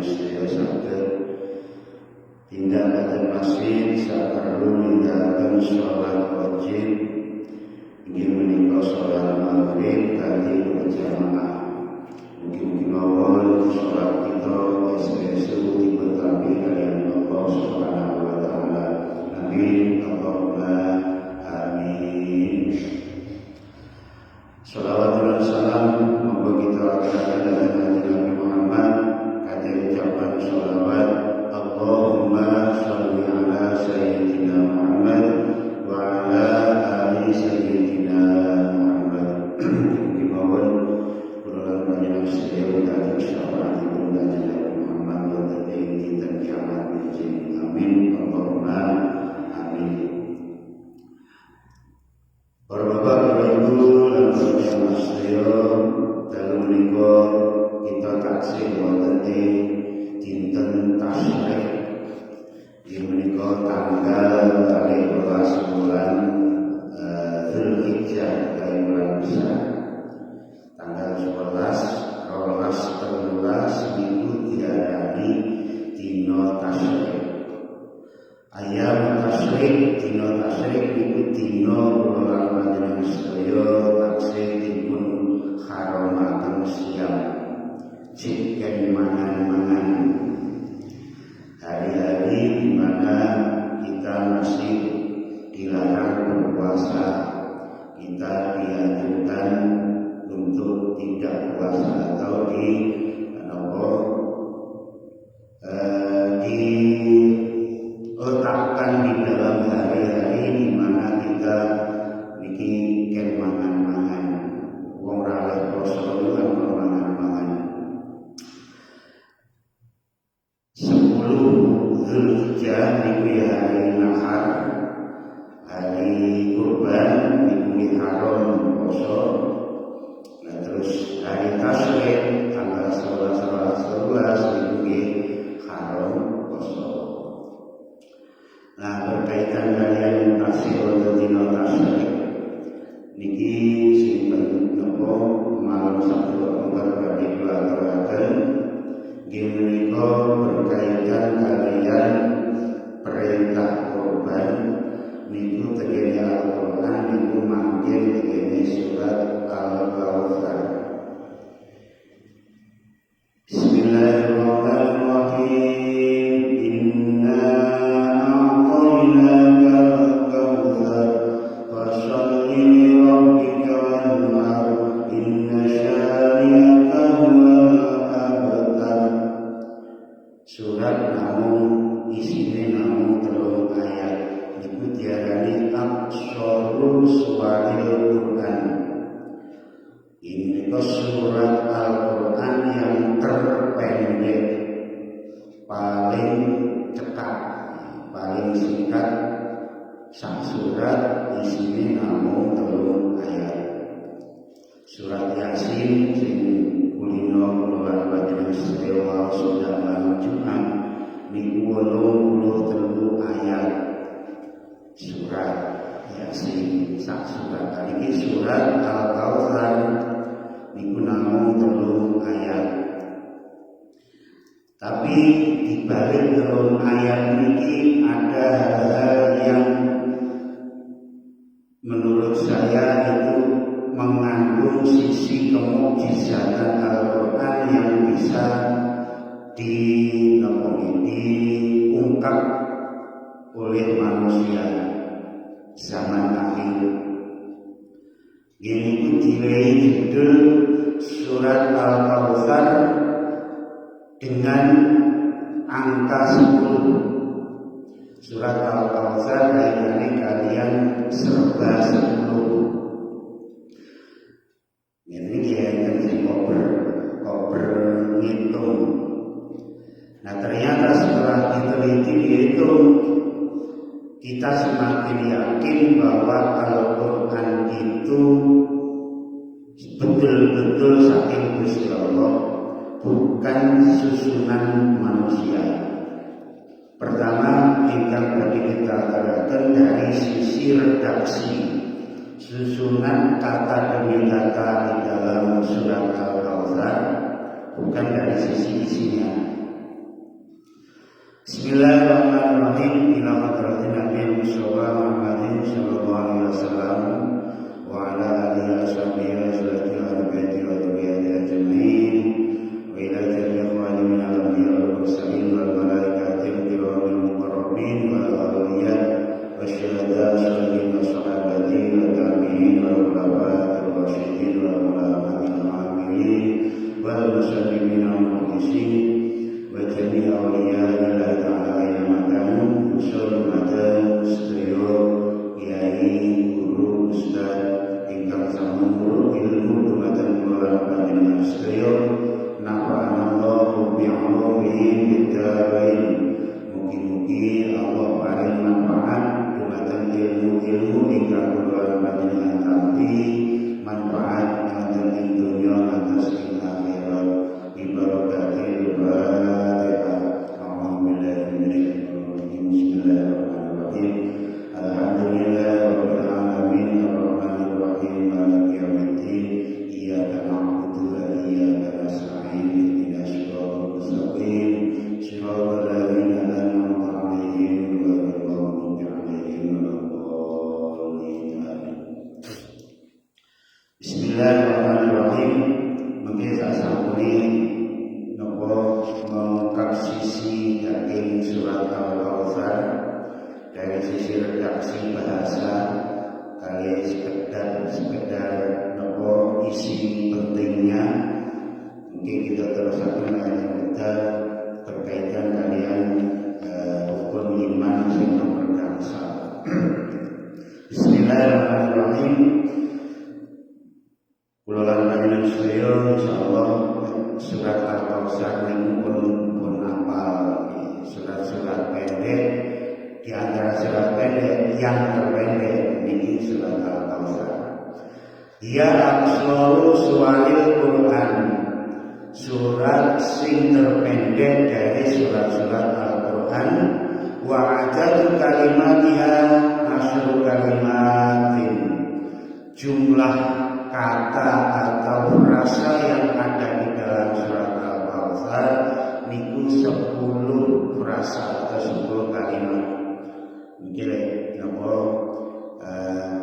sedaya saged tindakaken masjid saperlu nindakaken sholat wajib inggih menika sholat maghrib kanthi berjamaah. Mugi-mugi mawon sholat kita esuk diberkahi kalian Allah Subhanahu wa taala. Amin Allahumma amin. Shalawat dan salam moga kita aturkan dhateng Nabi Muhammad kanthi ucapan shalawat Allahumma sholli ala sayyidina Muhammad wa ala ali sayyidina Muhammad. Mugi mawon kula panjenengan sedaya dhateng syafaatipun Nabi Muhammad wonten ing dinten kiamat niki. Amin Allahumma amin. Para bapak, para ibu, lan saudara sedaya, dalu menika kita taksih wonten ing dinten Tasyrik. Inggih menika tanggal 12 bulan Dzulhijjah bulan besar. Tanggal 11, 12, 13 niku diarani dina Tasyrik. Ayam tasyrik, dina tasyrik niku dina kula panjenengan sedaya taksih dipun haromaken siam chicken mangan-mangan. Hari-hari di mana kita masih dilarang berpuasa, kita dianjurkan untuk tidak puasa atau diletakkan di dalam hari-hari di mana kita niki ken mangan-mangan. Wong ra oleh poso lan mangan-mangan. 10 Dzulhijjah niku hari nahar, hari kurban niku haram poso. Nah terus hari tasyrik tanggal 11 niku haram poso. Nah berkaitan kalian taksih wonten dina tasyrik niki sinten napa malam Sabtu kembar badhe kula aturaken nggih menika berkaitan kalian perintah kurban niku tegene Al-Qur'an niku mangke tegene surat Al-Kautsar. Bismillahirrahmanirrahim. Inna a'tainaka al-kautsar fasholli li rabbika wanhar inna syani'aka huwal abtar. Surat namung isine namung 3 ayat niku diarani aqsarul suwaril Quran. Ini surat Al-Quran yang terpendek, paling cepat, paling singkat. Sak surat isine namung 3 ayat. Surat Yasin sing kulino kula panjenengan sedaya sudah malam Jumat niku 83 ayat. Surat Yasin sak surat iki surat Al-Kautsar niku namung 3 ayat. Tapi di balik 3 ayat niki ada hal-hal yang menurut saya itu mengandung sisi kemukjizatan Al-Quran yang bisa diungkap oleh manusia zaman akhir. Ini ku dilei judul surat Al-Kautsar dengan angka 10. Surat Al-Kautsar kali kalian serba 10. Ini yang koper ngitung. Nah ternyata setelah diteliti dihitung, kita semakin yakin bahwa Al-Quran itu betul-betul saking Gusti Allah, bukan susunan manusia. Pertama, ingkang tadi kita terangkan dari sisi redaksi, susunan kata demi kata di dalam surat Al-Kautsar, bukan dari sisi isinya. Bismillahirrahmanirrahim. Ila hadratin Nabi Muhammad sallallahu alaihi wasallam wa ala alihi washabihi wa sallam wa baiti wa dzurriyyati ajmain wa ila jami'i ikhwani min al-anbiya wal mursalin wal malaikati kiramil muqarrabin wal awliya wasyuhada salihin wa sahabati wa tabi'in wal ulama wal rasyidin wal ulama al-amilin wal muslimin al-muqaddisin wa jami'i awliya Allah Ta'ala yang makan usul madan sedaya kiai guru ustaz ingkang sampun ilmu dumateng kula panjenengan sedaya nafa'anallahu bi'ulumihi bid-dharain. Mugi-mugi Allah paring manfaat dumateng ilmu-ilmu ingkang kula panjenengan tampi manfaat wonten ing donya lan ing akhirat ibaratipun Bismillahirrahmanirrahim. Alhamdulillahirabbil alamin arrahmanir rahim maliki yaumiddin iyyaka na'budu wa iyyaka nasta'in ihdinas siratal mustaqim siratal ladzina an'amta 'alaihim ghairil maghdubi 'alaihim waladdallin. Bismillahirrahmanirrahim. Mungkin sasampune napa mengungkap sisi dari surat Al-Kautsar dari sisi redaksi bahasa kali sekedar nopo isi pentingnya mungkin kita terus akan kita berkaitan kalian rukun iman yang berkasa. Bismillahirrahmanirrahim. Kula lan panjenengan sedaya insyaallah surat Al-Kautsar pun hafal. Surat-surat pendek di antara surat pendek yang terpendek ini surat Al-Kautsar. Ia aqsaru suwaril Quran, surat sing terpendek dari surat-surat Al-Quran. Wa adadu kalimatiha asyru kalimatin, jumlah kata atau frasa yang ada di dalam surat Al-Kautsar niku 10 frasa atau 10 kalimat. Mungkin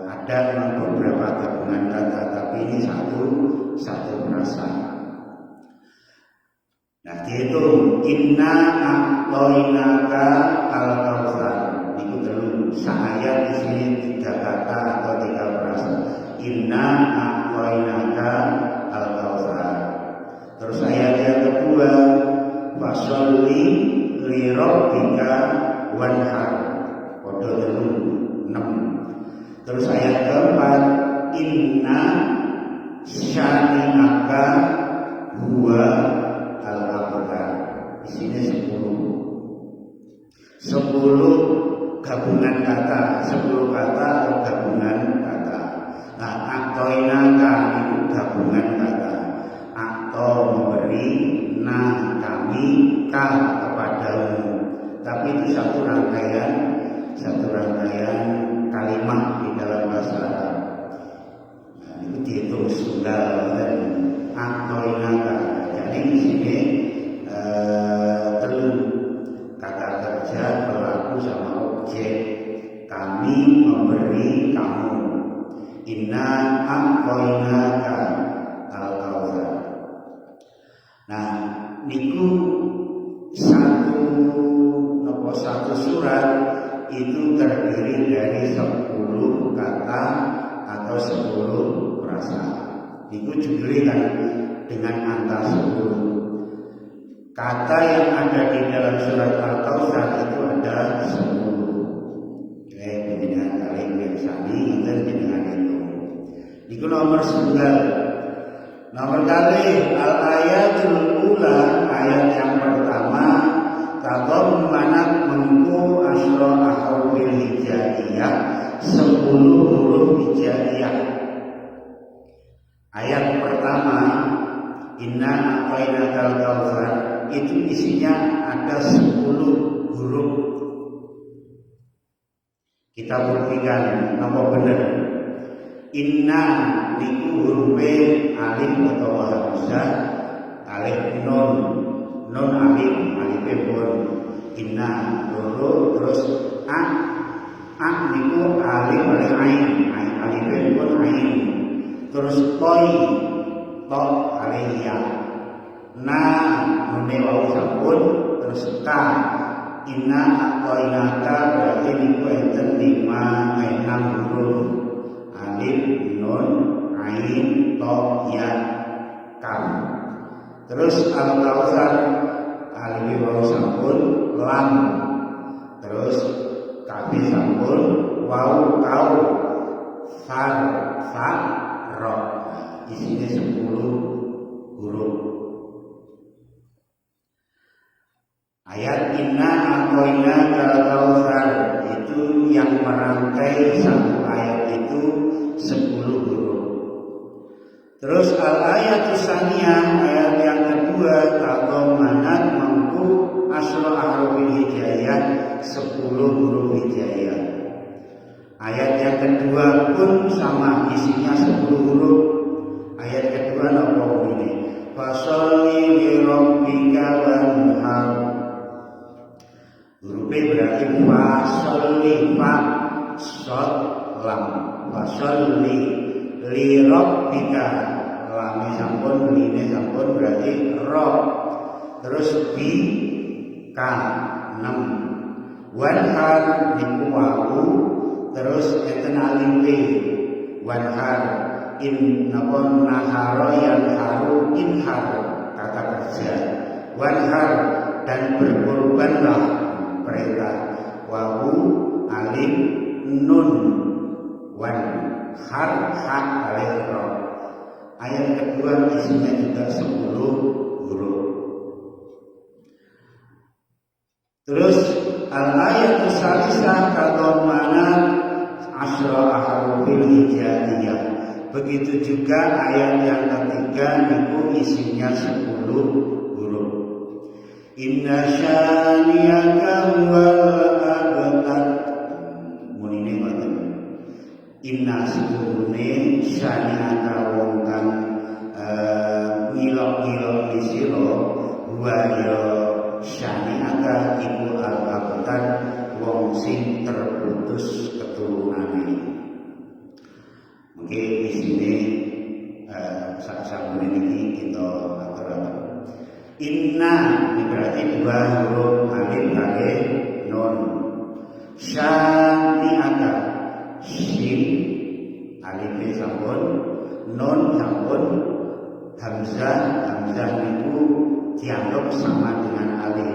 ada beberapa gabungan kata, tapi ini satu frasa. Nah, dihitung inna a'toinaka al-kautsar. Niku telu saayat di sini 3 kata atau 3 frasa. Inna a'toinaka al-kautsar. Terus ayat yang kedua, fasholli li rabbika wanhar. Kode 6. Terus ayat keempat, inna syani'aka huwa al-abtar. Di sini 10 gabungan kata, 10 kata atau gabungan kata. Nah, a'toinaka itu gabungan kata. A'to memberi, nah kami, ka kepadamu. Tapi itu satu rangkaian kalimat di dalam bahasa Arab. Nah, itu dihitung tunggal dan a'toinaka. Jadi di sini telu kata kerja pelaku sama objek. Kami memberi kamu. Inna a'toinaka al-kautsar. Nah, niku satu surat itu terdiri dari 10 kata atau 10 frasa. Niku diberikan dengan angka 10. Kata yang ada di dalam surat Al-Kautsar itu ada 10. Dengan kali biasani dan dengan itu. Niku nomor 9. Nomor kali al-ayatul ula, ayat yang pertama, tadammanat mengku asyra ahrufil hijaiyah, 10 huruf hijaiyah. Ayat pertama, inna a'tainakal kautsar, itu isinya ada 10 huruf. Kita buktikan apa benar. Inna niku hurufe alif atau hamzah, alif nun alif pun inna loro terus a niku alif oleh ain alif pun ain terus koi to alif ya na nune wau sampun terus ka inna aqainaka berarti niku enten 6 huruf alif nun ain to ya kam terus al-kautsar alif wau sampun lam terus kafi sampun wau kau far fa ro isinya 10 huruf. Ayat inna aqainaka al-kautsar itu yang merangkai satu ayat itu 10 huruf. Terus al-ayatu tsaniyah ayat yang kedua tadammanat mampu asra ahrufil hijayah 10 huruf hijayah. Ayat yang kedua pun sama isinya 10 huruf. Ayat kedua apa ini? Fasholli li rabbika wanhar. Huruf B berarti fasholli fa shod lam fasholli li rabbika lam sampun line sampun berarti ro terus bi ka 6 wanhar niku wau terus enten alif wanhar in napon naharo yang haru inhar kata kerja wanhar dan berkorbanlah perintah wau alif nun wan har hak alif ro. Ayat kedua isinya juga 10 huruf. Terus al-ayatu tsalisah tadammanat asra ahrufil hijaiyah. Begitu juga ayat yang ketiga niku isinya 10 huruf. Inna syani'aka huwal abtar. Munine ngoten. Inna setuhune syani'aka wong kang ngilok-ngilok sira wa ya syani'aka iku al-abtar wong sing terputus keturunane. Mungkin di sini sak-sakune niki kita aturaken. Inna ini berarti 2 huruf alif kali nun. Syani'aka shin alif sampun nun sampun hamzah niku dianggap sama dengan alif.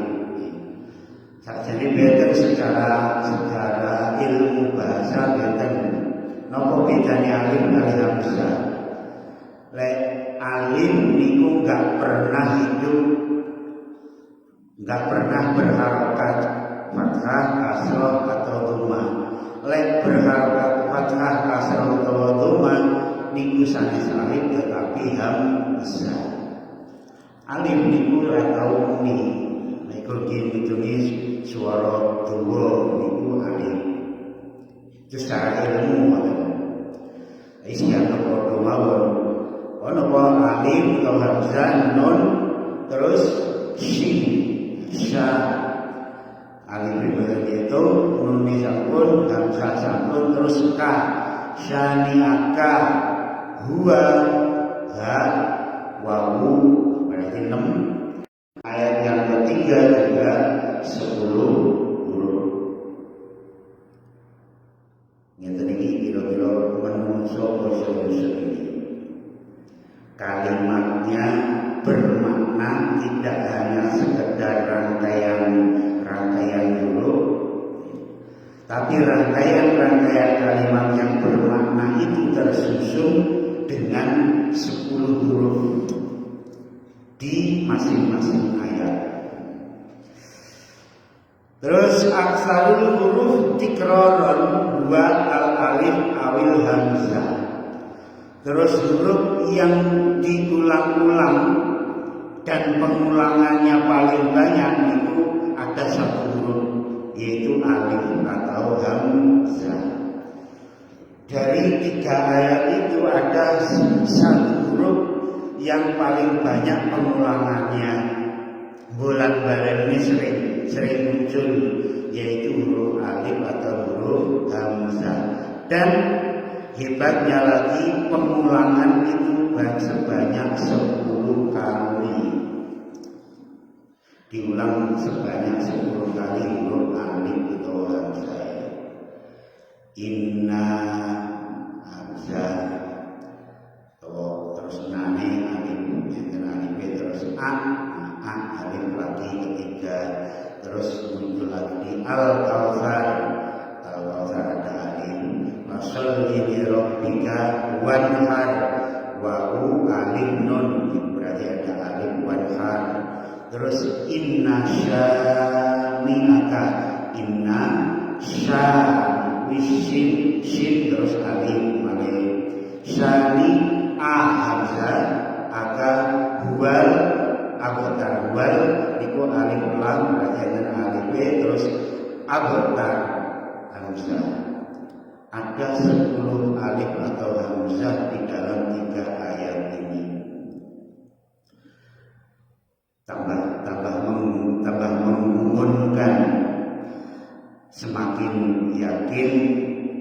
Jadi beda secara ilmu bahasa beda. Napa bedane alif kali hamzah? Alif niku enggak pernah berharokat fathah, kasroh atau dhamma. Berharokat fathah, kasroh atau dhamma niku sanes alif tetapi hamzah. Alif niku ora tau muni. Niku ditulis suara dawa niku alif. Itu secara ilmu istilah padha mawon. Ono apa alif atau hamzah nun terus shin sya alif itu nun sampun hamzah sampun terus ka syani'aka huwa ha wawu berarti 6. Ayat yang ketiga juga 10 huruf. Ngeten iki kira-kira menungso basa ini. Kalimatnya bermakna tidak hanya sekedar rangkaian huruf, tapi rangkaian kalimat yang bermakna itu tersusun dengan 10 huruf di masing-masing ayat. Terus aksarul huruf tikraron wa al-alif awil hamzah. Terus huruf yang diulang-ulang dan pengulangannya paling banyak itu ada 1 huruf yaitu alif atau hamzah. Dari 3 ayat itu ada 1 huruf yang paling banyak pengulangannya. Bulan-bulan ini sering sering muncul, yaitu huruf alif atau huruf hamzah. Dan hebatnya lagi, pengulangan itu sebanyak 10 kali. Diulang sebanyak 10 kali huruf alif atau hamzah. Inna hamzah, terus nane alif, terus alif lagi ketiga, terus muncul lagi di al-kautsar ada alif. Washolli li rabbika wanhar, wa'u alif nun, berarti ada alif wanhar. Terus inna syani'aka, inna shin terus alif alif. Syani hamzah, aka huwal abtar, huwal niku alif lam berarti ada alif terus abtar hamzah. Ada 10 alif atau hamzah di dalam 3 ayat ini. Tambah menggumunkan, semakin yakin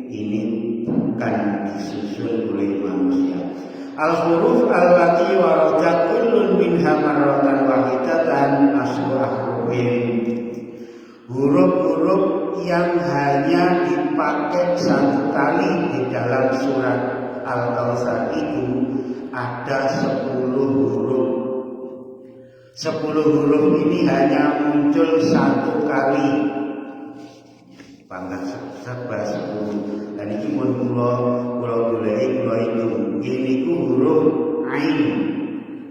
ini bukan disusun oleh manusia. Al-huruf allati waradat kullun minha marratan wahidatan aslu ahrufin. Huruf-huruf yang hanya dipakai 1 kali di dalam surat Al-Kautsar itu ada 10 huruf. 10 huruf ini hanya muncul 1 kali. Pangkat serba 10. Dan ini pun kula hitung. Ini ku huruf ain.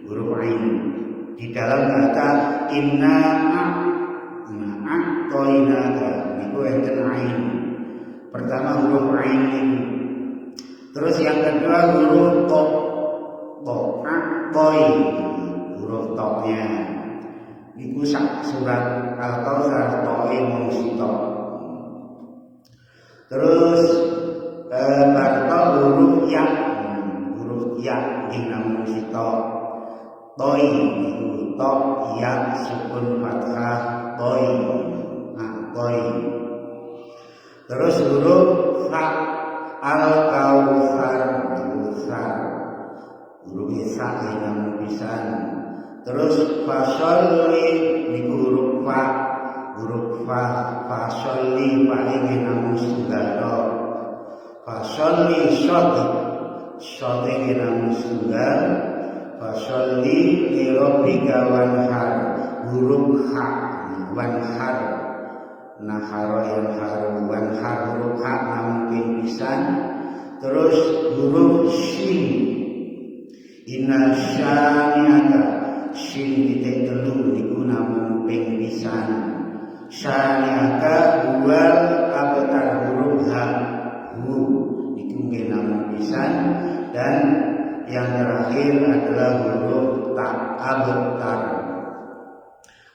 Huruf ain. Di dalam kata inna a'toinaka niku enten ain. Pertama huruf ain ini. Terus yang kedua huruf to. A'toi. Huruf toknya. Niku surat Al-Kautsar toe mung sitok. Terus barto huruf ya dinamung sitok. Toi niku tok ya sukun fathah toi. Toi. Terus huruf fa Al-Kautsar huruf isa dinamung pisan. Terus fasolli niku huruf fa fasolli paling dinamung setunggal. Fasolli shod dinamung setunggal. Fasolli li rabbika wanhar huruf ha wanhar. Naharo yang haru wanhar huruf ha namun pisan. Terus huruf shin inna syani'aka shin titik telu niku namun ping pisan. Syani'aka huwal abtar huruf ha hu niku nggih namun pisan. Dan yang terakhir adalah huruf ta abtar.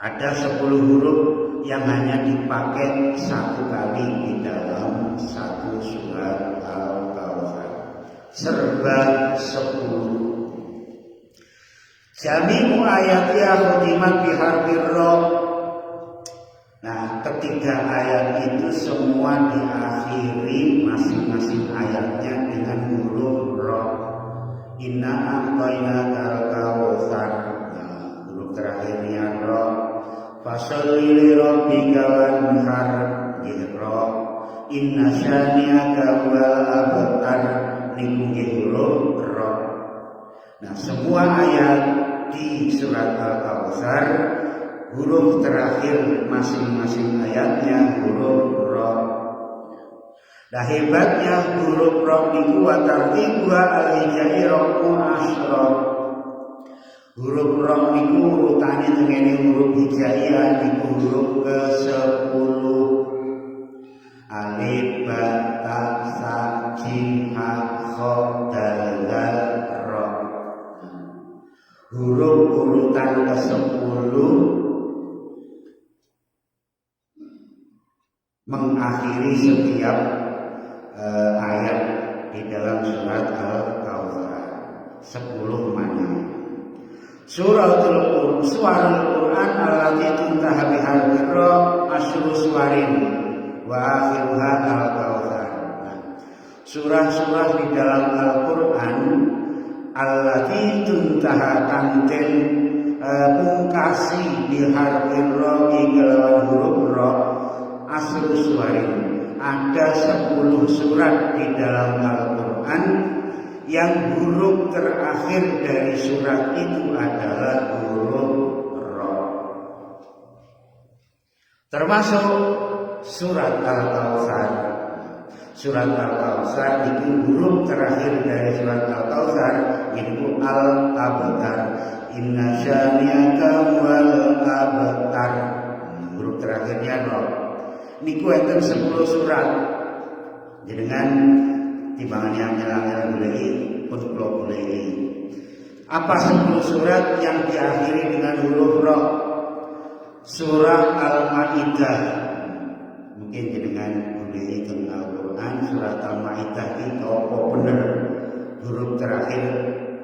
Ada 10 huruf yang hanya dipakai 1 kali di dalam 1 surat Al-Kautsar. Serba 10. Jami'u ayatiha khutimat biharfir ra. Nah, ketiga ayat itu semua diakhiri masing-masing ayatnya dengan huruf ra. Inna a'tainakal kautsar. Nah, huruf terakhirnya ra. Fasholli li rabbika wanhar ra. Inna syani'aka huwal abtar niku huruf ra. Nah, semua ayat di surat Al-Kautsar huruf terakhir masing-masing ayatnya huruf ra. Nah, hebatnya huruf ra niku wa tartibuha al-hijai raqmu asyra. Huruf ra niku urutane tengene huruf hijaiyah niku huruf ke-10. Alif ba ta sa jim ha kha dal zal ra. Huruf urutan ke-10 mengakhiri setiap ayat di dalam surat Al-Kautsar. 10 mana? Suaratul Quran allati tuntaha bihal ra surah-surah di dalam Al-Quran allati tuntaha kanten pungkasi biharfir ra'i kelawan huruf ra asru suwarin. Ada 10 surat di dalam Al-Quran yang huruf terakhir dari surat itu adalah huruf ra. Termasuk surat Al-Kautsar. Surat Al-Kautsar itu huruf terakhir dari surat Al-Kautsar itu Al-Abtar. Inna syani'aka wal abtar. Huruf terakhirnya ra. Niku enten 10 surat. Dengan timbangan yang nyelang goleki pun kula goleki. Apa 10 surat yang diakhiri dengan huruf ra? Surah Al-Maidah. Mungkin dengan goleki teng Al-Qur'an surat Al-Maidah iki apa bener huruf terakhir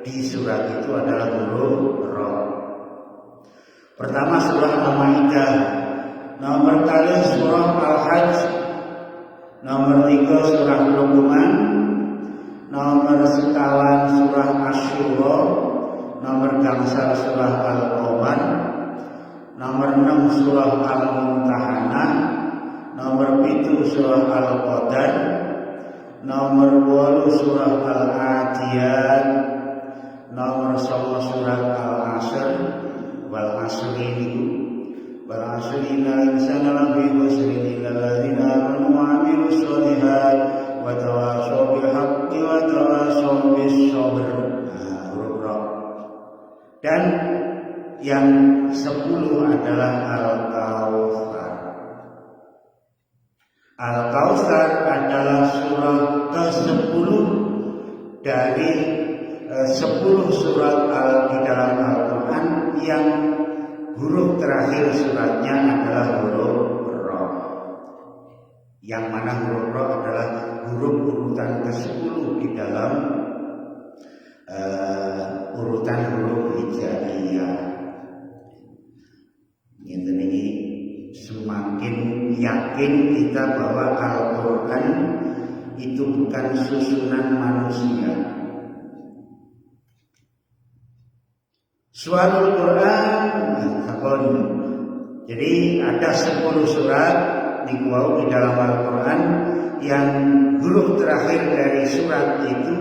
di surat itu adalah huruf ra. Pertama surah Al-Maidah. Nomor kali surah Al-Hajj, nomor 3 surah Luqman, nomor sekawan surah Asy-Syura, nomor gangsal surah Al-Qamar, nomor 6 surah Al-Mumtahanah, nomor 7 surah Al-Qadar, nomor 8 surah Al-Adiyat, nomor 9 surah Al-Asr, wal asri niku wal asri innal insana lafi khusrin illa alladzina amanu wa 'amilus sholihat wa tawashaw bil haqqi wa tawashaw bis sabr. Dan yang 10 adalah Al-Kautsar. Al-Kautsar adalah surah ke-10 dari 10 surat di dalam Al-Quran yang huruf terakhir suratnya adalah huruf ra. Yang mana huruf ra adalah huruf urutan ke-10 di dalam urutan huruf hijaiyah. Ini semakin yakin kita bahwa Al-Quran itu bukan susunan manusia. Suarul Quran takon. Jadi ada 10 surat di dalam Al-Quran yang huruf terakhir dari surat itu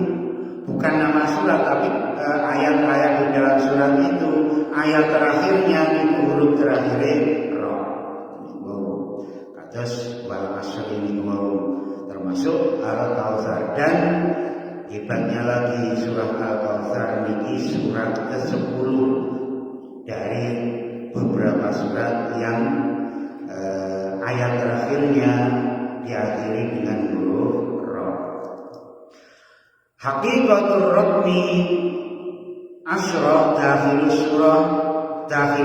bukan nama surat tapi ayat-ayat di dalam surat itu ayat terakhirnya itu huruf terakhirnya ra. Kados wal asr ini termasuk Al-Kautsar. Dan hebatnya lagi surah Al-Kautsar ini surat ke-10 dari beberapa surat yang ayat terakhirnya diakhiri dengan huruf ra. Haqiqatul Rabbi Asra dakhil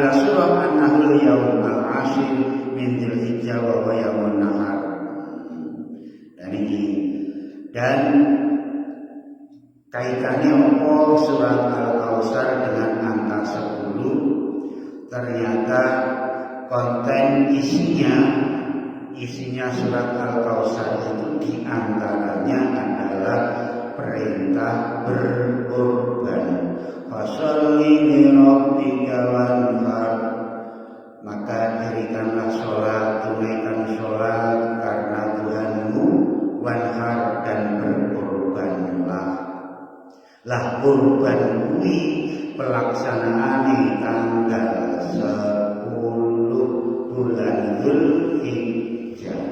surah An-Nahl yaum al-ashir min Dzulhijjah wa yaumun nahar. Dan kaitannya apa surat Al-Kautsar dengan angka 10? Ternyata konten isinya surat Al-Kautsar itu diantaranya adalah perintah berkorban. Fasholli li rabbika wanhar, maka dirikanlah sholat, tunaikan sholat karena Tuhanmu, wanhar dan berkorbanlah. Lah kurban kuwi pelaksanaan tanggal 10 bulan Dzulhijjah.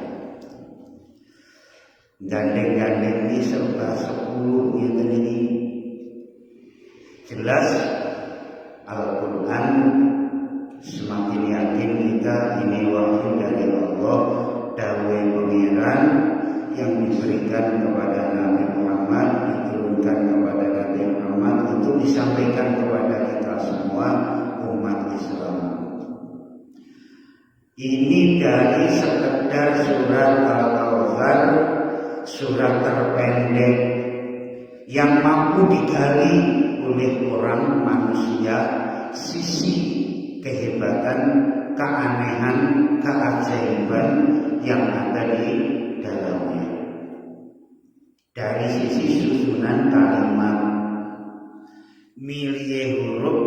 Gandeng-gandeng ini serta 10 ini jelas Al-Quran semakin yakin kita ini wahyu dari Allah, dawuh pengiran yang diberikan kepada Nabi Muhammad, diturunkan kepada Nabi Muhammad untuk disampaikan kepada kita semua umat Islam. Ini dari sekedar surat Al-Kautsar, surat terpendek yang mampu digali oleh orang manusia sisi kehebatan, keanehan, keajaiban yang ada di dalamnya. dari sisi susunan kalimat, milih huruf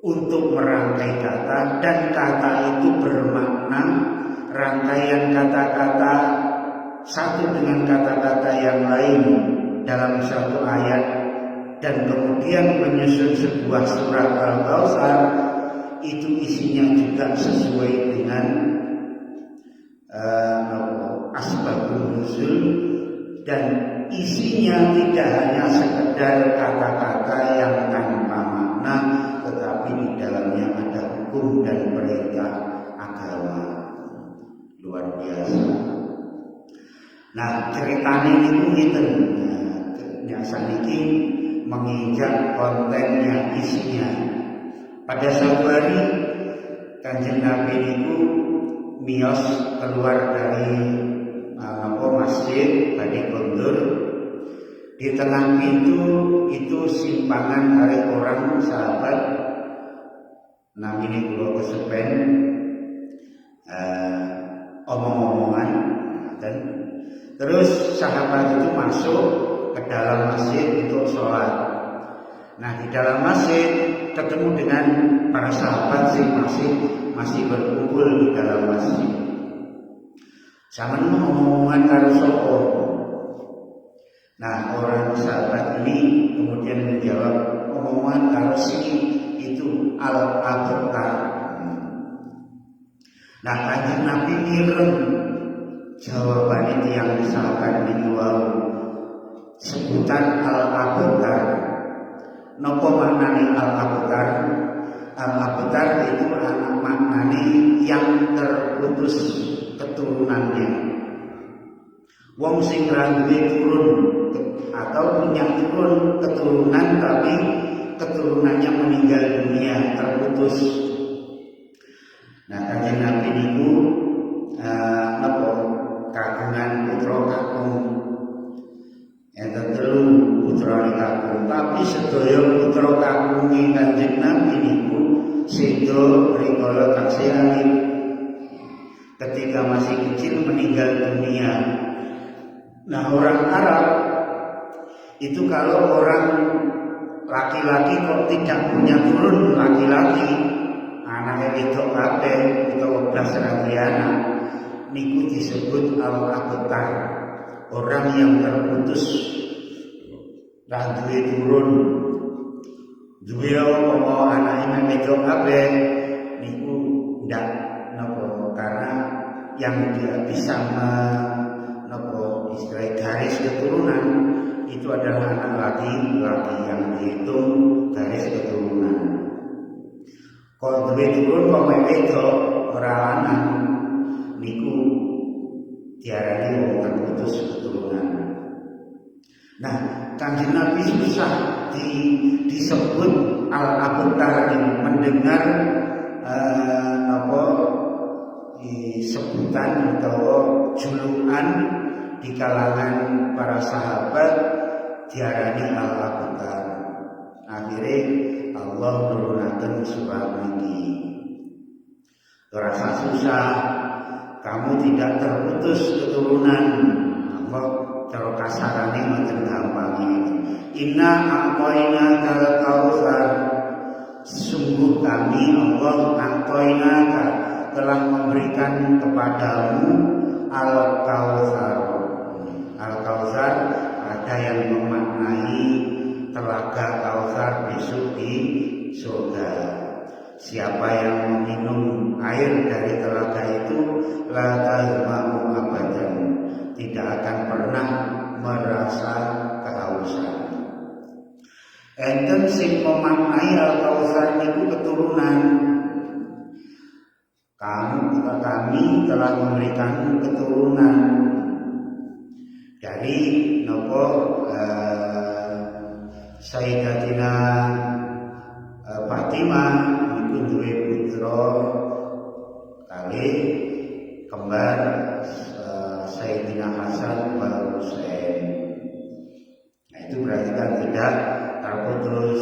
untuk merangkai kata, dan kata itu bermakna rangkaian kata-kata satu dengan kata-kata yang lain dalam satu ayat, dan kemudian menyusun sebuah surat Al-Kautsar. Itu isinya juga sesuai dengan asbabun nuzul, dan isinya tidak hanya sekedar kata-kata yang tanpa makna, tetapi di dalamnya ada hukum dan perintah agama. Luar biasa. Nah, ceritanya ini ngiten. Nah, saniki menginjak kontennya, isinya. Pada suatu hari Kanjeng Nabi niku miyos keluar dari masjid badhe kondur. Di tengah pintu itu simpangan oleh orang sahabat namanya kula kesepen omong-omongan, dan terus sahabat itu masuk ke dalam masjid untuk sholat. Nah, di dalam masjid ketemu dengan para sahabat yang masih berkumpul di dalam masjid. Sama omongan karo sapa. Nah, orang sahabat ini kemudian menjawab, omongan karo si itu Al-Abtar. Nah, Kanjeng Nabi mireng jawaban itu yang misalkan dijual sebutan Al-Abtar. Nopo maknane Al-Abtar? Al-Abtar itu maknane yang terputus keturunannya. Wong sing duwe turun atau punya turun keturunan tapi keturunannya meninggal dunia, terputus. Nah, Kanjeng Nabi niku kagungan putra kakung. Enten telu putra kakung, tapi sedaya putra kakunge Kanjeng Nabi niku sedo rikala taksih alit. Ketika masih kecil meninggal dunia. Nah, orang Arab itu kalau orang laki-laki kok tidak punya turun laki-laki, anaknya itu kabeh atau belas rabiana, niku disebut Al-Abtar, orang yang terputus dan duwe turun. Duwe apa anaknya itu kabeh niku ndak napa, karena yang dia bisa istilah garis keturunan itu adalah anak laki-laki yang dihitung garis keturunan. Kalau duwe turun kok wedok ora lanang niku diarani wong terputus keturunan. Nah, Kanjeng Nabi susah disebut Al-Abtar ini, mendengar sebutan atau julukan di kalangan para sahabat diarani Al-Abtar. Akhirnya Allah nurunaken surat ini. Rasa susah, kamu tidak terputus keturunan. Allah cara kasarane mboten gampang ini. Inna a'tainakal kautsar. Sungguh kami Allah a'tainaka telah memberikan kepadamu Al-Kautsar. Al-Kautsar ada yang memaknai telaga Kautsar besok di surga. Siapa yang meminum air dari telaga itu la tazma'u abadan, tidak akan pernah merasa kehausan. Enten sing memaknai Al-Kautsar niku keturunan. Kami telah memberikan keturunan dari Sayyidatina Fatimah niku duwe putra kali kembar Sayyidina Hasan wal Husain. Nah, itu berarti kan tidak terputus.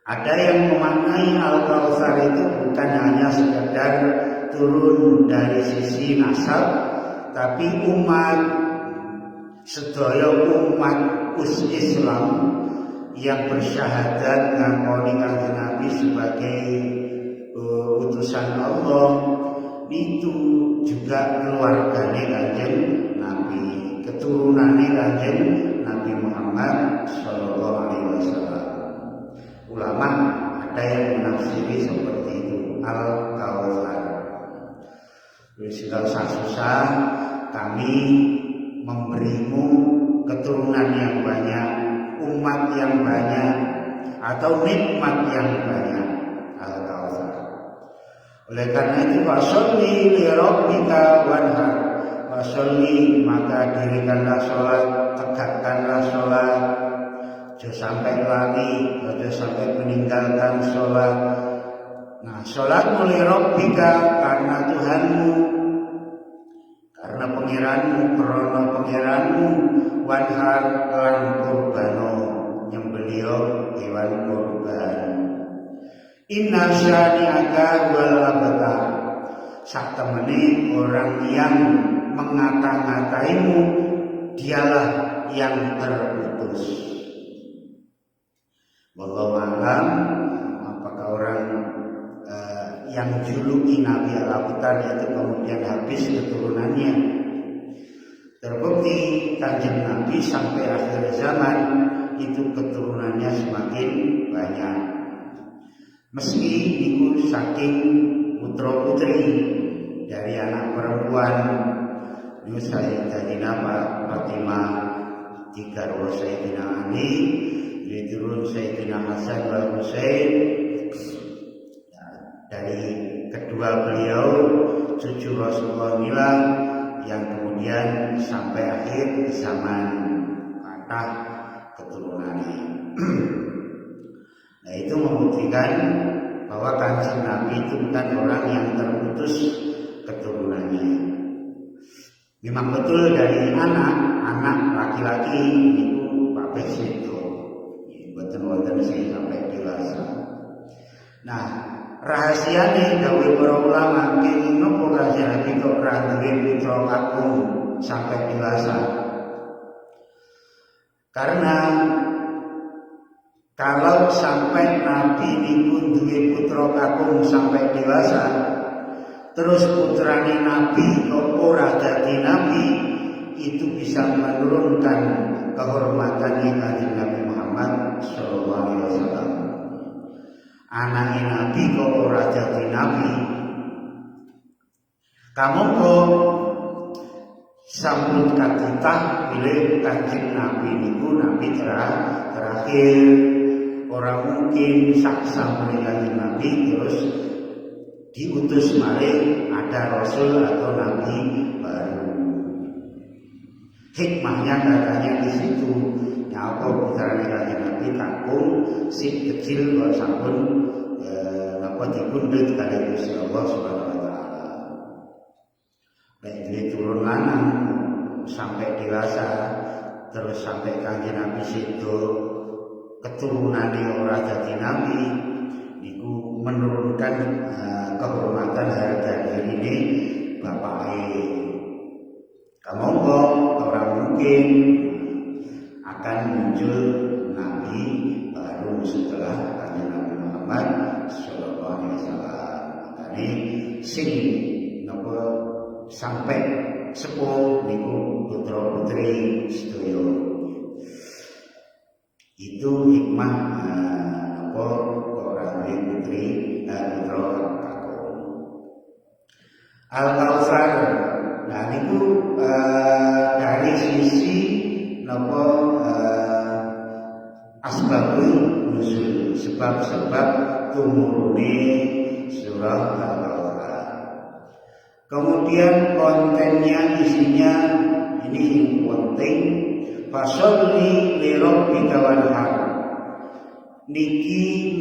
Ada yang memaknai Al-Kautsar itu bukan hanya sekedar turun dari sisi nasab, tapi umat. sedaya umat Islam yang bersyahadat ngakoni Kanjeng Nabi sebagai utusan Allah, itu juga keluargane Kanjeng Nabi, keturunannya Kanjeng Nabi Muhammad Sallallahu Alaihi Wasallam. Ulama ada yang menafsiri seperti itu, Al-Kautsar. Tidak usah susah, kami memberimu keturunan yang banyak, umat yang banyak, atau nikmat yang banyak. Al-Kautsar. Oleh karena itu, washolli li rabbika wanhar. Washolli, maka dirikanlah sholat, tegakkanlah sholat. Jangan sampai lari, jangan sampai meninggalkan sholat. Nah, sholat li rabbika karena Tuhanmu, karena pengiranmu, karena pengiranmu, wanhar lan kurbano, nyembelih hewan kurban. Inna syani'aka wal abtar. Sak temene orang yang mengata-ngataimu, dialah yang terputus. Wallahu a'lam. Apakah orang yang juluki Nabi Al-Abtar itu kemudian habis keturunannya? Terbukti Kanjeng Nabi sampai akhir zaman itu keturunannya semakin banyak. Meski itu saking putra putri dari anak perempuan, itu Sayyidatina Fatimah, tiga Sayyidina Ali, diturun Sayyidina Hasan wal Husain. Dari kedua beliau cucu Rasulullah inilah yang kemudian sampai akhir zaman kata keturunannya. Nah, itu membuktikan bahwa Kanjeng Nabi itu bukan orang yang terputus keturunannya. Memang betul dari anak laki-laki itu Pak itu betul-betul sih sampai dewasa. Nah, rahasianya gawe para ulama kene nopo Kanjeng Nabi kok ora duwe putra kakung sampai dewasa. Karena kalau sampai Nabi niku duwe putra kakung sampai dewasa, terus putrane Nabi kok ora dadi Nabi, itu bisa menurunkan kehormatannya Kanjeng Nabi Muhammad Sallallahu Alaihi Wasallam. Anaknya Nabi kok ora dadi Nabi, kamu kok sambut katitah pilih Kanjeng Nabi niku Nabi terakhir. Orang mungkin saksa Kanjeng Nabi terus diutus malih ada Rasul atau Nabi baru. Hikmahnya katanya di situ. Apa putrane Kanjeng Nabi kakung si kecil kok sampun dipundhut kali Gusti Allah Subhanahu wa taala. Nek turun lanang sampai dewasa terus sampai Kanjeng Nabi situ keturunannya orang jadi Nabi, niku menurunkan kehormatan harga diri ini bapake. Kamu kok orang mungkin akan muncul Nabi baru setelah Kanjeng Nabi Muhammad Sallallahu Alaihi Wasallam. Makanya sing napa sampai sepuh niku putra putri sedaya. Itu hikmah apa orang putri putra kakung. Al-Kautsar. Nah niku dari sisi napa asbabul nuzul, sebab-sebab tumurune surah Al-Kautsar. Kemudian kontennya, isinya ini yang penting. Fasholli li rabbika wanhar. Niki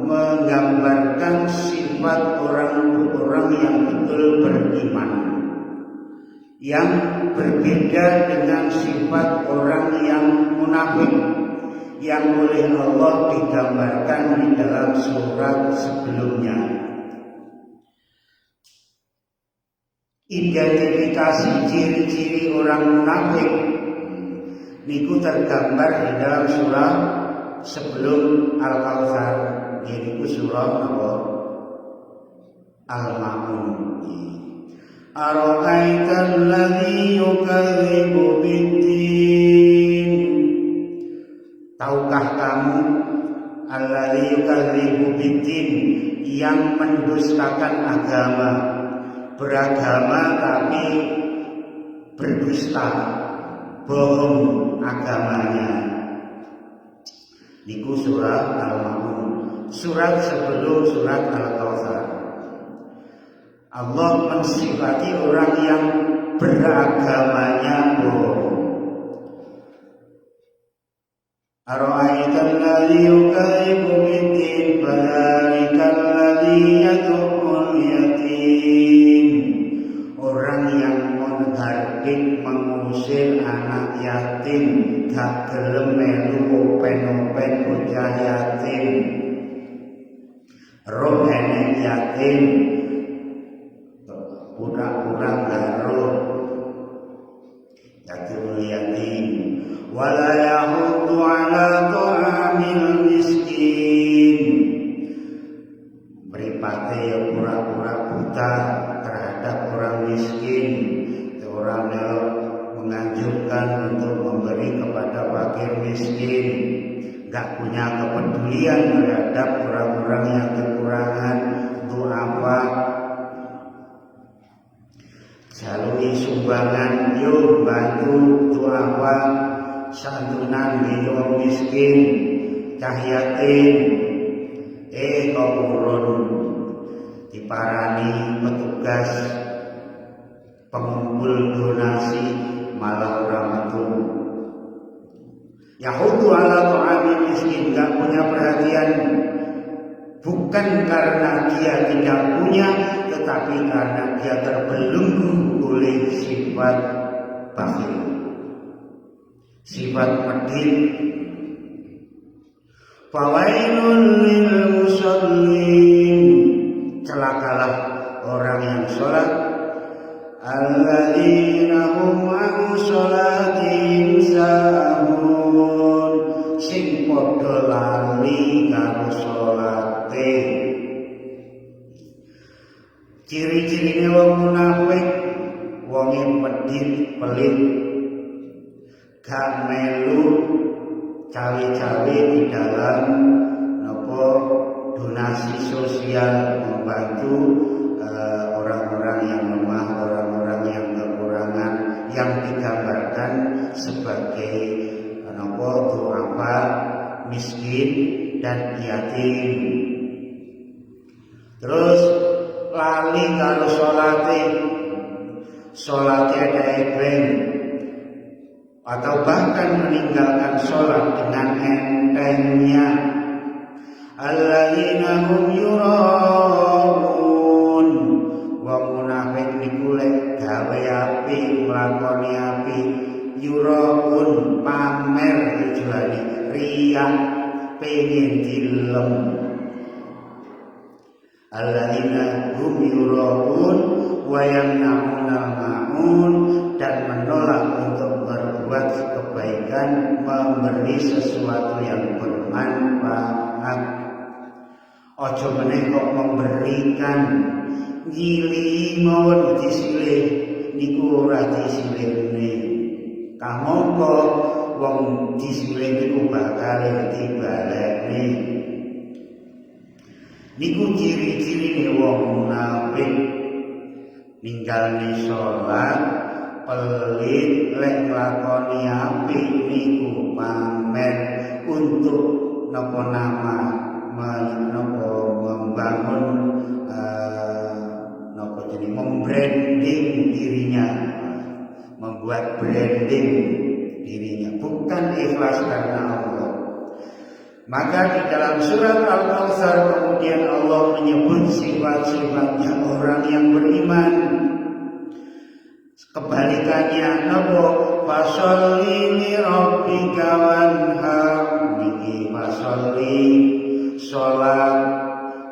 menggambarkan sifat orang-orang yang betul beriman, yang berbeda dengan sifat orang yang munafik yang oleh Allah digambarkan di dalam surat sebelumnya. identifikasi ciri-ciri orang munafik niku tergambar di dalam surah sebelum Al-Kautsar, yaitu surah Al-Ma'un. Ara'aital ladzi yukadzibu biddin. Tahukah kamu alladzi yukadzibu biddin, yang mendustakan agama, beragama tapi berdusta, bohong agamanya. Niku surat Al-Ma'un, surat sebelum surat Al-Kautsar. Allah mensifati orang yang beragamanya bohong. Ara'aital ladzi yukadzibu biddin fadzalikal ladzi yad'ul yatim. Orang yang menghardik mengusir anak yatim, gak gelem melu open-open bocah yatim. Roh enek yatim, pura-pura karo yatimul yatim. Wala yahuddu ala ta'amil miskin. Mripate ya pura-pura buta terhadap orang miskin. Orang yang menganjurkan untuk memberi kepada fakir miskin, gak punya kepedulian terhadap orang-orang yang kekurangan. Untuk apa? Jalui sumbangan, yuk bantu. Untuk apa? Santunan di orang miskin, cah yatim. Kau urun diparani petugas pengumpul donasi, malah orang itu yahudu ala ta'amil miskin, gak punya perhatian, bukan karena dia tidak punya, tetapi karena dia terbelenggu oleh sifat bakhil, sifat medit. Fawailul lil musallin, celakalah orang yang sholat, alladzina hum an sholatihim sahun, sing padha lali karo sholate. Ciri-cirine wong munafik, wonge medhit, pelit, gak melu cawe-cawe di dalam donasi sosial, membantu orang-orang yang lemah, orang-orang yang kekurangan, yang digambarkan sebagai duafa, miskin dan yatim. Terus lali karo sholate ada ebeng, atau bahkan meninggalkan sholat dengan entengnya. Alladzina hum yura'un, wong munafik niku lek gawe apik, nglakoni apik, yura'un pamer tujuane, riya, pengen dilem. Alladzina hum yura'un wa yamna'unal ma'un, dan menolak untuk berbuat kebaikan, memberi sesuatu yang bermanfaat. Ojo meneh kok memberikan, ngili mawon disilih, niku ora disilihne. Kamangka wong disilih niku bakal dibalekne. Niku ciri-cirine wong munafik, ninggalne sholat, pelit, lek nglakoni apik niku pamer untuk membangun membranding dirinya, membuat branding dirinya, bukan ikhlas karena Allah. Maka di dalam surat Al-Kautsar kemudian Allah menyebut sifat-sifatnya orang yang beriman. Kebalikannya fasholli li rabbika wanhar, niki fasholli, sholat,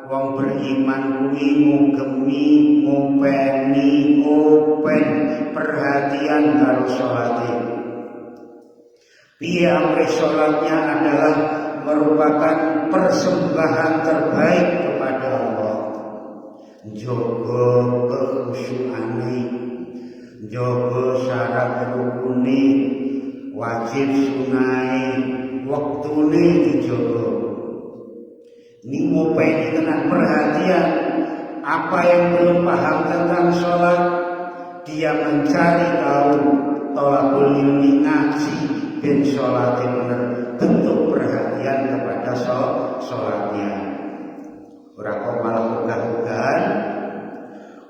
wong beriman kuwi ngugemi, ngopeni, open perhatian karo salate. Piye amri salatnya adalah merupakan persembahan terbaik kepada Allah. Jaga kekhusyukane, jaga syarat rukune, wajib sunai, waktune dijaga. Ini ngopeni tenan perhatian. Apa yang belum paham tentang sholat, dia mencari tahu, tolakul ilmi, ngaji ben sholatnya benar, bentuk perhatian kepada sholatnya. Orang kok malah ugal-ugalan,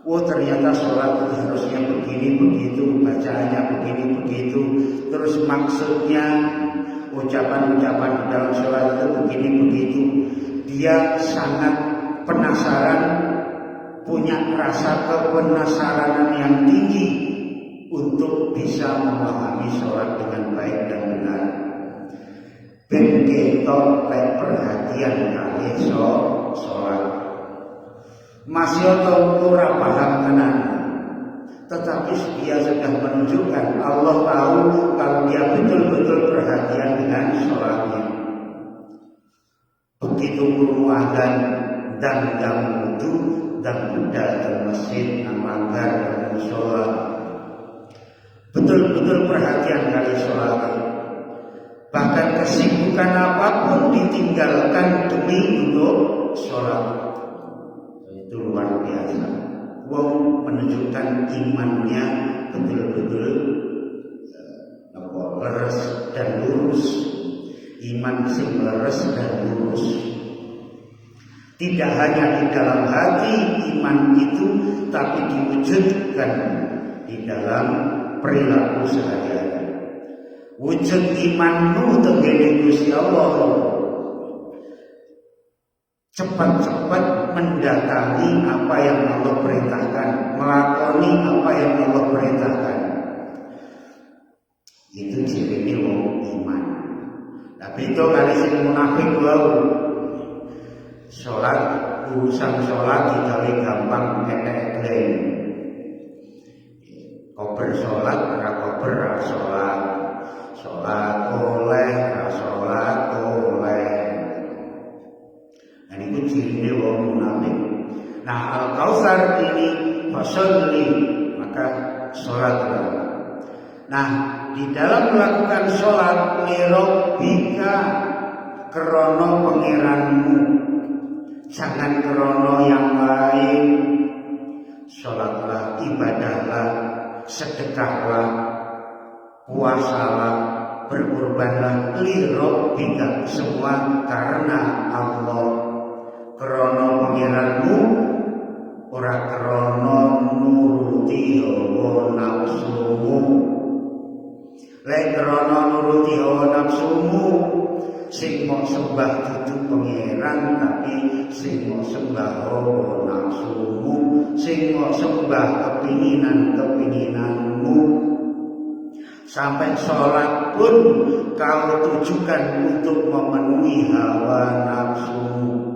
oh ternyata sholat itu harusnya begini begitu, bacaannya begini begitu, terus maksudnya ucapan-ucapan di dalam sholat itu begini begitu. Dia sangat penasaran, punya rasa kepenasaranan yang tinggi untuk bisa memahami sholat dengan baik dan benar. Ben ketok lek perhatian kali sholat. Masih ora paham tenan, tetapi dia sudah menunjukkan Allah tahu kalau dia betul-betul perhatian dengan sholatnya. Begitu guru azan dan jam wudu dan budal ke masjid melanggar dan sholat, betul-betul perhatian kali sholat. Bahkan kesibukan apapun ditinggalkan demi untuk sholat. Itu luar biasa. Wong menunjukkan imannya betul-betul leres dan lurus. Iman sing leres dan lurus. Tidak hanya di dalam hati iman itu, tapi diwujudkan di dalam perilaku sehari-hari. Wujud imanmu tenggene Gusti Allah. Cepat-cepat mendatangi apa yang Allah perintahkan, melakoni apa yang Allah perintahkan. Itu ciri wong iman. Tapi itu kali sing munafik wae. Sholat, urusan sholat digawe gampang etek gleng. Kober sholat, ora kober ora sholat. Sholat oleh, ora sholat oleh. Nah ini ciri wong munafik. Nah Al-Kautsar ini fasholli, maka sholatlah. Nah di dalam melakukan sholat lirabbika, krono pangeranmu, jangan krono yang lain. Sholatlah, ibadahlah, sedekahlah, puasalah, berkorbanlah lirabbika, semua karena Allah. Krono pangeranmu, ora krono nuruti hawa nafsumu. Lek krono nuruti hawa nafsumu, sing mau sembah dudu pangeran, tapi sing mau sembah hawa nafsumu, sing mau sembah kepinginanmu. Sampai sholat pun kau tujukan untuk memenuhi hawa nafsumu.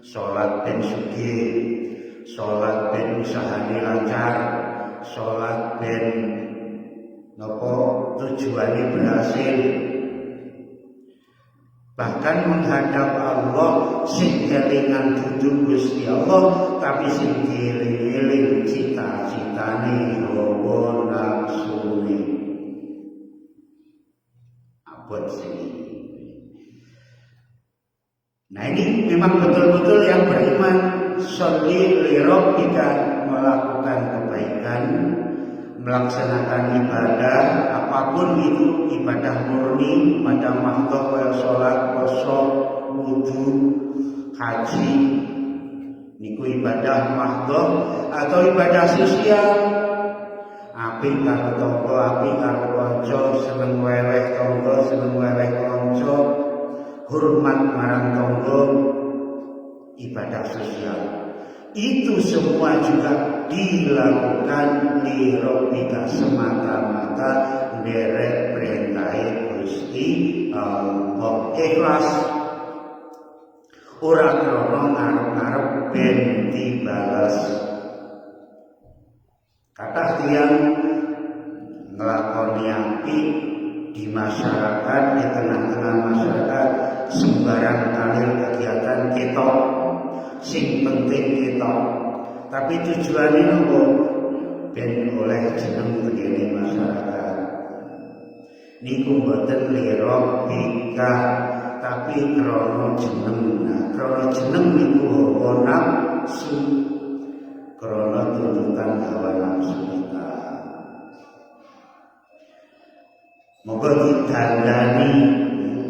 Sholat ben sugih, sholat ben usahane lancar, sholat ben tujuannya berhasil. Bahkan menghadap Allah sing kelingan dudu Gusti Allah, tapi sing dieling-eling cita-citane hawa nafsune. Abot sing. Nah ini memang betul-betul yang beriman. Sholli li rabbika, melakukan kebaikan, melaksanakan ibadah apapun itu, ibadah murni, ibadah mahdhah kaya salat, puasa, wudu, haji, niku ibadah mahdhah atau ibadah sosial. Apik karo tangga, apik karo kanca, seneng weweh tangga, seneng weweh kanca, hormat marang tangga, ibadah sosial. Itu semua juga dilakukan li rabbika, semata-mata nderek perintah Gusti Allah, ikhlas. ora krono ngarep-ngarep ben dibales. Kathah tiyang nglakoni apik di masyarakat, di tengah-tengah masyarakat, sembarang kali kegiatan ketok, sing penting ketok. Tapi tujuannya nopo? Ben oleh jeneng begini masyarakat. Niku boten lira bika, tapi krono jeneng. Nah, krono jeneng niku hawa nafsu, krono tuntutan hawa nafsu kita. Moga ditandani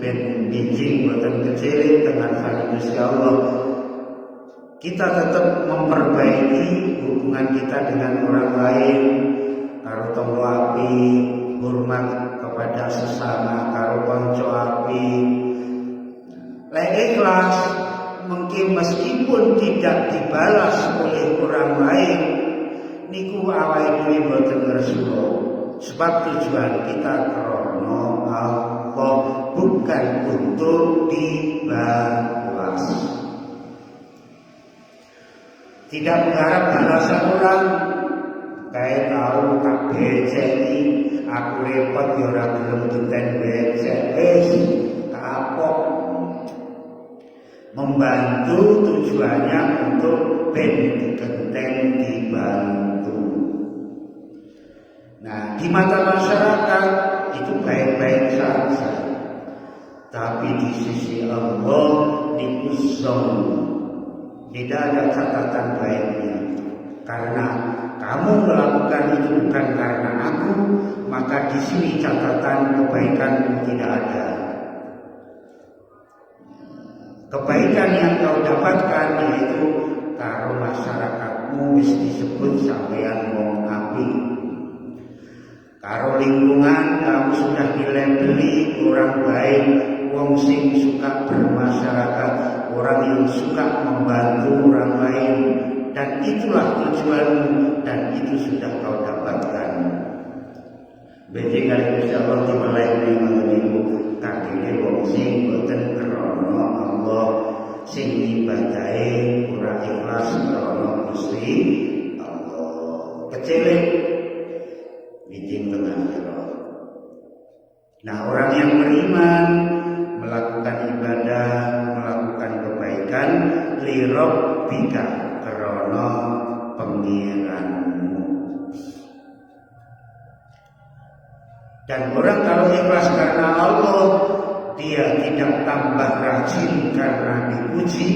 ben bijing boten kecil dengan hati Gusti Allah. Kita tetap memperbaiki hubungan kita dengan orang lain, karo tangga api, hormat kepada sesama, karo kanca api. Lek ikhlas, mungkin meskipun tidak dibalas oleh orang lain, niku awake dhewe boten ngersula. Sebab tujuan kita krono Allah, bukan untuk dibalas. Tidak mengharap balasan orang. Kayak tahu tak beceki, aku repot ya ora gelem diten becek, wis kapok. Membantu tujuannya untuk ben digenteng, dibantu. Nah, di mata masyarakat itu baik-baik saja, tapi di sisi Allah diusung. Tidak ada catatan baiknya. Karena kamu melakukan itu bukan karena aku, maka di sini catatan kebaikan tidak ada. Kebaikan yang kau dapatkan yaitu karo masyarakatmu wis disebut sampeyan wong apik. Karo lingkungan kamu sudah dilabeli orang baik, wong sing suka bermasyarakat, orang yang suka membantu orang lain, dan itulah tujuanmu dan itu sudah kau dapatkan. Bejeng kali Gusti Allah dimelayani mengenimu kakine wong sing boten krana Allah, sing ibadahe ora ikhlas krana Gusti Allah. Kecele bijing tengah kira. Nah, orang yang beriman melakukan ibadah, melakukan kebaikan lirabbika krana pengiranmu. Dan orang kalau ikhlas karena Allah, dia tidak tambah rajin karena dipuji.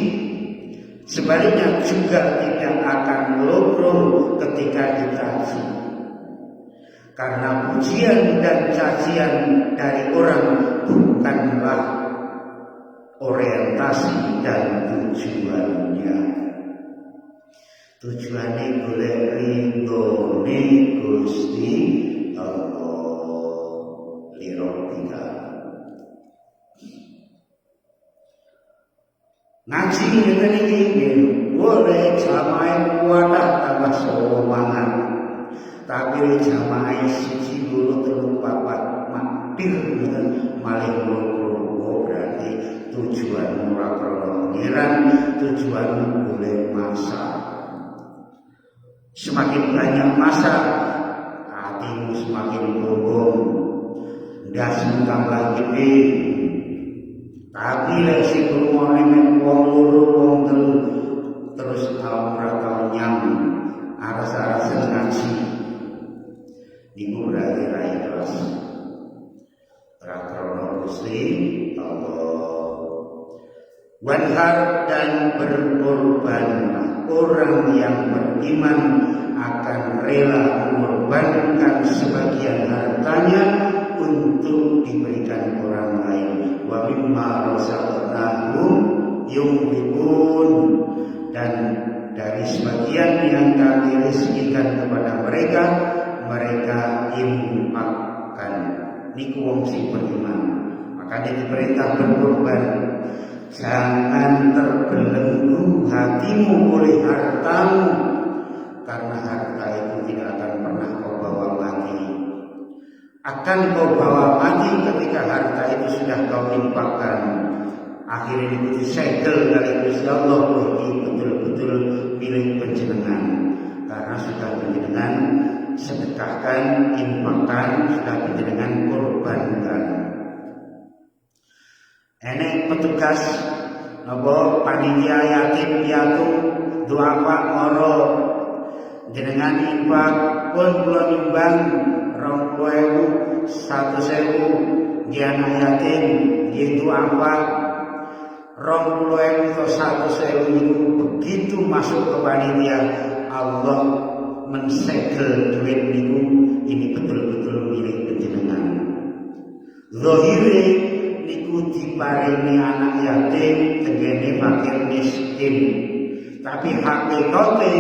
Sebaliknya juga tidak akan logro ketika dicaci. Karena pujian dan cacian dari orang bukanlah orientasi dan tujuannya. Tujuannya golek ridhone Gusti Allah lirabbika. Ngaji ngeten iki nggih boleh jamaah kuatah tambah semangat. Tapi jamaah siji loro telu papat mampir malih loro berarti tujuan ora krana pengiran, tujuan golek masa. Semakin banyak masa, hatimu semakin bohong, ndasmu tambah gede. Tapi lek sing krungu wong loro wong telu terus ora tau nyam aras-aras ngaji. Niku berarti ra ikhlas. Ora krana Gusti Allah. Wanhar dan berkorbanlah. Orang yang beriman akan rela mengorbankan sebagian hartanya untuk diberikan orang lain. Wa mimma razaqnahum yunfiqun, dan dari sebagian yang kami rezekikan kepada mereka, mereka infakkan. Niku wong sing beriman. Makanya diperintah berkorban. Jangan terbelenggu hatimu oleh hartamu, karena harta itu tidak akan pernah kau bawa mati. Akan kau bawa mati ketika harta itu sudah kau infakkan. akhirnya niku disegel kali Gusti Allah, iki betul-betul milik panjenengan karena sudah panjenengan sedekahkan, infakkan, sudah panjenengan korbankan. Enek petugas napa panitia yatim piatu doa Pak moro jenengan infak pun kula nyumbang 20.000 100.000 di anak yatim di doa Pak 20.000 atau 100.000 itu begitu masuk ke panitia Allah mensegel duit niku ini betul-betul milik panjenengan. Zahire niku diparingi anak yatim tegene fakir miskin, tapi hakikate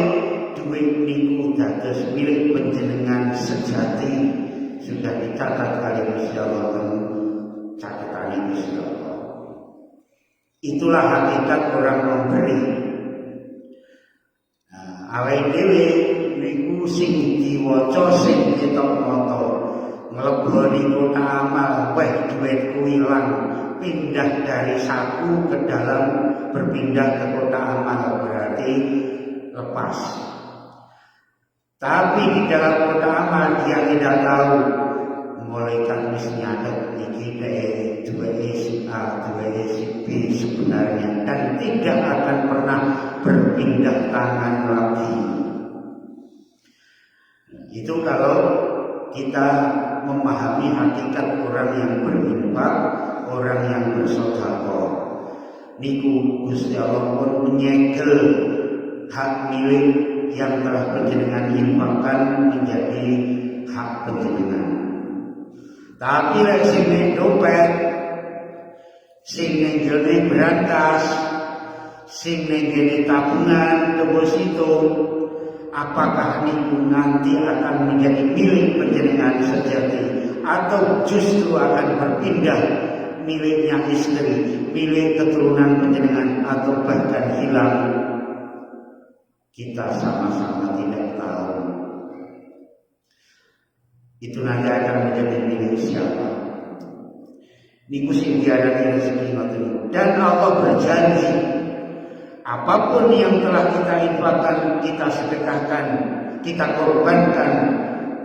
duit niku dados milik panjenengan sejati sudah dicatat kali Gusti Allah catatan Gusti Allah. Itulah hakikat orang memberi. Awake dhewe niku sing diwaca sing ketok mata ngleboni kota amal weh duitku ilang pindah dari saku ke dalam berpindah ke kota amal berarti lepas. Tapi di dalam kota amal dia tidak tahu malaikat wis nyatet iki dua isi A, dua isi B sebenarnya dan tidak akan pernah berpindah tangan lagi. Itu kalau kita memahami hakikat orang yang berinfak, orang yang bersedekah. Niku Gusti Allah pun menyegel hak milik yang telah panjenengan infakkan menjadi hak panjenengan. Tapi lek sing dompet, sing ning gene brankas, sing ning gene tabungan deposito, apakah niku nanti akan menjadi milik panjenengan sejati atau justru akan berpindah miliknya istri, milik keturunan panjenengan atau bahkan hilang? Kita sama-sama tidak tahu. Itu nanti akan menjadi milik siapa? Niku sing diarani rezeki ngoten. Dan Allah berjanji apapun yang telah kita infakkan, kita sedekahkan, kita korbankan,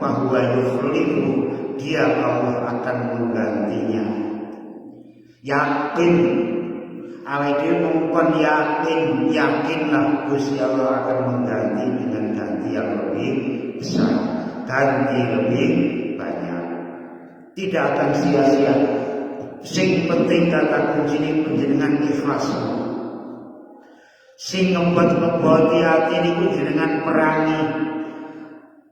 bahwa yukhlifu, dia Allah akan menggantinya. Yakin, awake dhewe mongkon yakinlah Gusti Allah akan mengganti dengan ganti yang lebih besar, ganti lebih banyak. Tidak akan sia-sia. Sing penting kata kuncine panjenengan ikhlas. Sing ngebot-ngeboti ati niku jenengan perangi.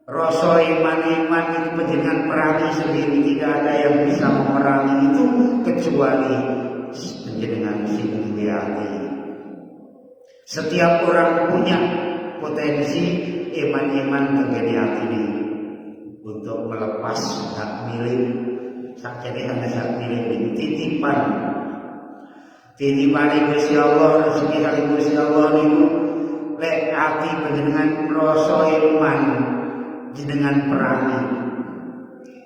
Rasa iman-iman itu panjenengan perangi sendiri, tidak ada yang bisa memerangi itu kecuali panjenengan sing duwe ati. Setiap orang punya potensi iman-iman tengene atine untuk melepas hak milik sakjane hak milik titipan. Titipan Gusti Allah, rezeki kali Gusti Allah niku lek ati panjenengan rasa iman jenengan perangi.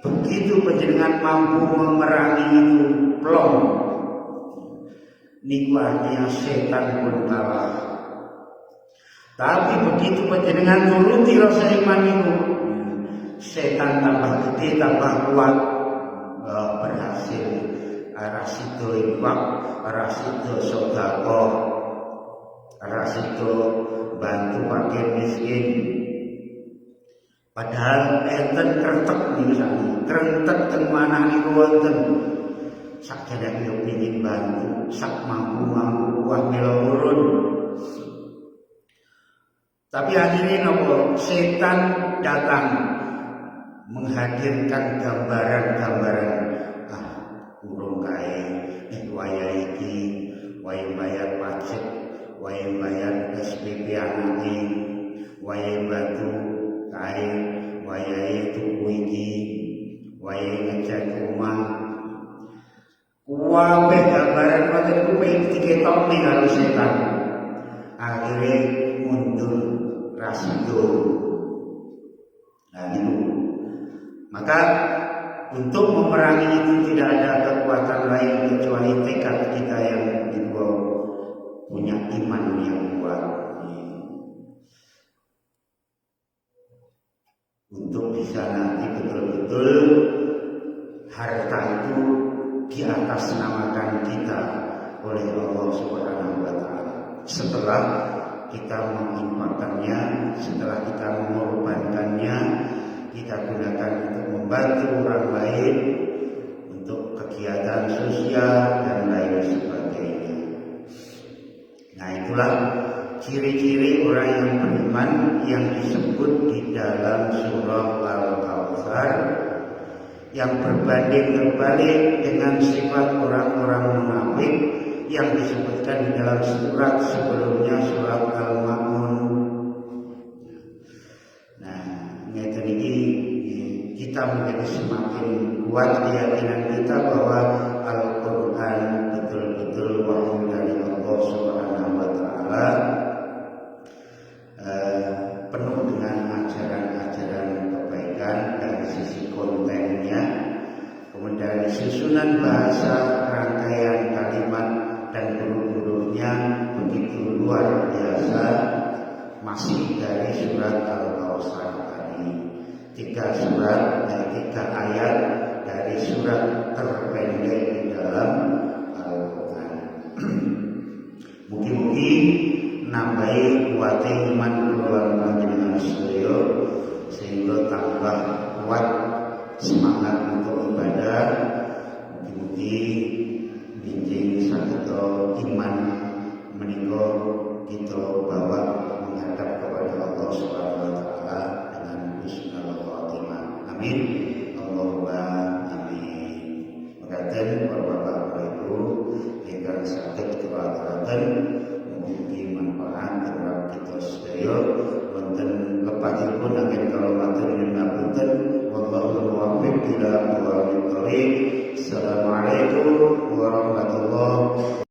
Begitu panjenengan mampu memerangi itu plong, niku artinya setan pun kalah. Tapi begitu panjenengan nuruti rasa iman itu, setan tambah gede, tambah kuat, berhasil. Arasido infak, arasido sedekah, arasido bantu fakir miskin. Padahal enten kretek niku sami, kretek teng manah niku wonten. Sakjane yo pengin bantu, sak mampu uang melo urun. Tapi akhirnya nopo setan datang menghadirkan gambaran-gambaran urung kae waya iki, waya bayar pajak, waya bayar SPP anake, waya batu kae, waya tuku iki, waya ngecek rumah. Kuwabe gambaran ngoten iku pengen diketokne karo setan. Akhirnya mundur rasido. Nah itu. Maka Untuk memerangi itu tidak ada kekuatan lain kecuali tekad kita yang punya iman yang kuat. Untuk bisa nanti betul-betul harta itu diatasnamakan kita oleh Allah Subhanahu wa Ta'ala. Setelah kita menginfakkannya, setelah kita mengorbankannya, kita gunakan untuk membantu orang lain, untuk kegiatan sosial dan lain sebagainya. Nah, itulah ciri-ciri orang yang beriman yang disebut di dalam surah Al-Kautsar, yang berbanding terbalik dengan sifat orang-orang munafik yang disebutkan di dalam surat sebelumnya, surat Al-Ma'un. Nah, ini kita menjadi semakin kuat keyakinan kita bahwa Al-Quran betul-betul wahyu dari Allah Subhanahu wa Ta'ala, penuh dengan ajaran-ajaran kebaikan dari sisi kontennya, kemudian dari susunan bahasa, rangkaian kalimat dan huruf-hurufnya begitu luar biasa. Masih dari surat Al-Kautsar tadi, 3 ayat dari surat terpendek di dalam Al-Quran. Mugi-mugi nambahi kuatnya iman keluar panjenengan sedaya sehingga tambah kuat semangat untuk ibadah. Mugi-mugi binjing sageta iman menika kita bawa menghadap kepada Allah Subhanahu wa Ta'ala dengan husnul khotimah. Amin. Allahumma amin. Mekaten para bapak ibu ingkang saged kawataraken mugi manfaat terhadap kita sedaya. Wonten lepatipun anggen kala matur nyuwun ngapunten. Wallahu muwaffiq ila aqwamit thoriq. Assalamualaikum warahmatullahi